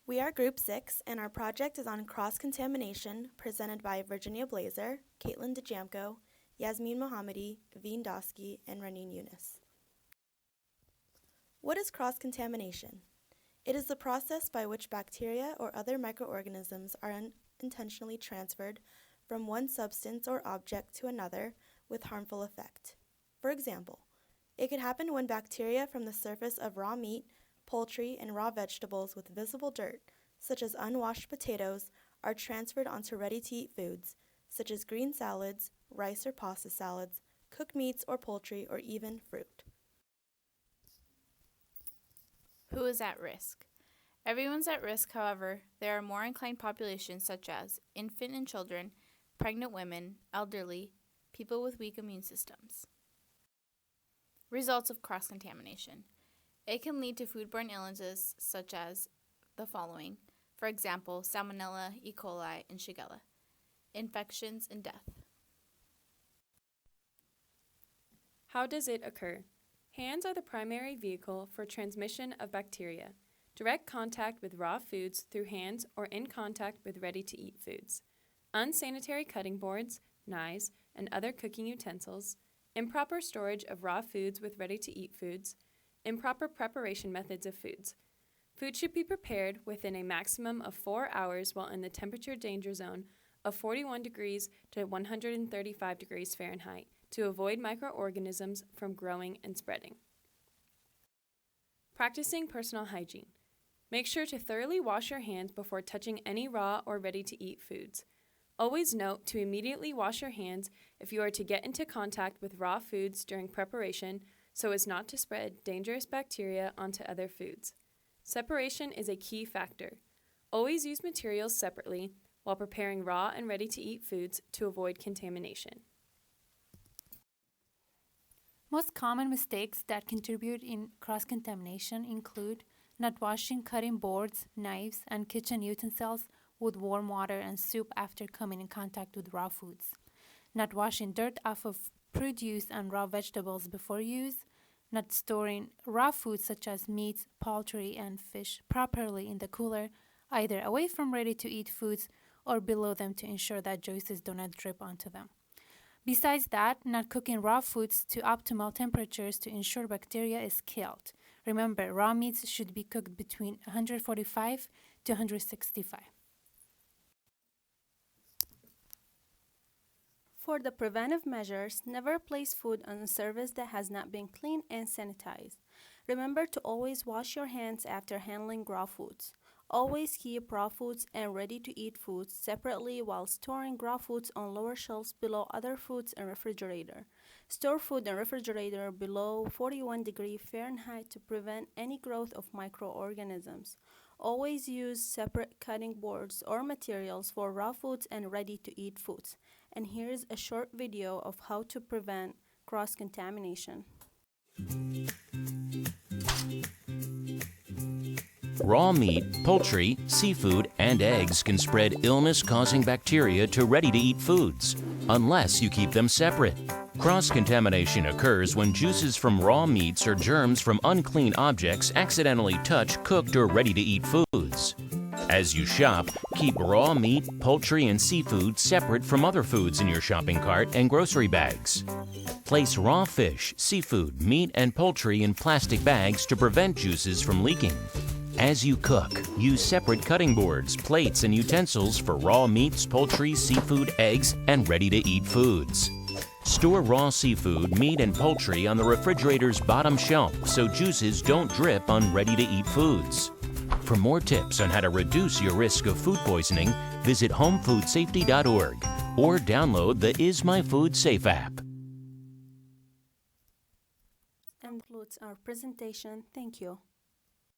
We are Group 6, and our project is on cross-contamination, presented by Virginia Blaser, Caitlin Dijamco, Yasameen Mohammadi, Veen Doski, and Ranin Younis. What is cross-contamination? It is the process by which bacteria or other microorganisms are unintentionally transferred from one substance or object to another with harmful effect. For example, it could happen when bacteria from the surface of raw meat, poultry, and raw vegetables with visible dirt, such as unwashed potatoes, are transferred onto ready-to-eat foods, such as green salads, rice or pasta salads, cooked meats or poultry, or even fruit. Who is at risk? Everyone's at risk, however, there are more inclined populations such as infant and children, pregnant women, elderly, people with weak immune systems. Results of cross-contamination. It can lead to foodborne illnesses such as the following. For example, Salmonella, E. coli, and Shigella. Infections and death. How does it occur? Hands are the primary vehicle for transmission of bacteria. Direct contact with raw foods through hands or in contact with ready-to-eat foods. Unsanitary cutting boards, knives, and other cooking utensils. Improper storage of raw foods with ready-to-eat foods. Improper preparation methods of foods. Food should be prepared within a maximum of 4 hours while in the temperature danger zone of 41 degrees to 135 degrees Fahrenheit to avoid microorganisms from growing and spreading. Practicing personal hygiene. Make sure to thoroughly wash your hands before touching any raw or ready-to-eat foods. Always note to immediately wash your hands if you are to get into contact with raw foods during preparation so as not to spread dangerous bacteria onto other foods. Separation is a key factor. Always use materials separately while preparing raw and ready-to-eat foods to avoid contamination. Most common mistakes that contribute in cross-contamination include not washing cutting boards, knives, and kitchen utensils with warm water and soup after coming in contact with raw foods, not washing dirt off of produce and raw vegetables before use, not storing raw foods such as meat, poultry, and fish properly in the cooler, either away from ready-to-eat foods or below them to ensure that juices do not drip onto them. Besides that, not cooking raw foods to optimal temperatures to ensure bacteria is killed. Remember, raw meats should be cooked between 145 to 165. For the preventive measures, never place food on a surface that has not been cleaned and sanitized. Remember to always wash your hands after handling raw foods. Always keep raw foods and ready-to-eat foods separately while storing raw foods on lower shelves below other foods in refrigerator. Store food in refrigerator below 41 degrees Fahrenheit to prevent any growth of microorganisms. Always use separate cutting boards or materials for raw foods and ready-to-eat foods. And here's a short video of how to prevent cross-contamination. Raw meat, poultry, seafood, and eggs can spread illness-causing bacteria to ready-to-eat foods, unless you keep them separate. Cross-contamination occurs when juices from raw meats or germs from unclean objects accidentally touch cooked or ready-to-eat foods. As you shop, keep raw meat, poultry, and seafood separate from other foods in your shopping cart and grocery bags. Place raw fish, seafood, meat, and poultry in plastic bags to prevent juices from leaking. As you cook, use separate cutting boards, plates, and utensils for raw meats, poultry, seafood, eggs, and ready-to-eat foods. Store raw seafood, meat, and poultry on the refrigerator's bottom shelf so juices don't drip on ready-to-eat foods. For more tips on how to reduce your risk of food poisoning, visit homefoodsafety.org or download the Is My Food Safe app. Concludes our presentation. Thank you.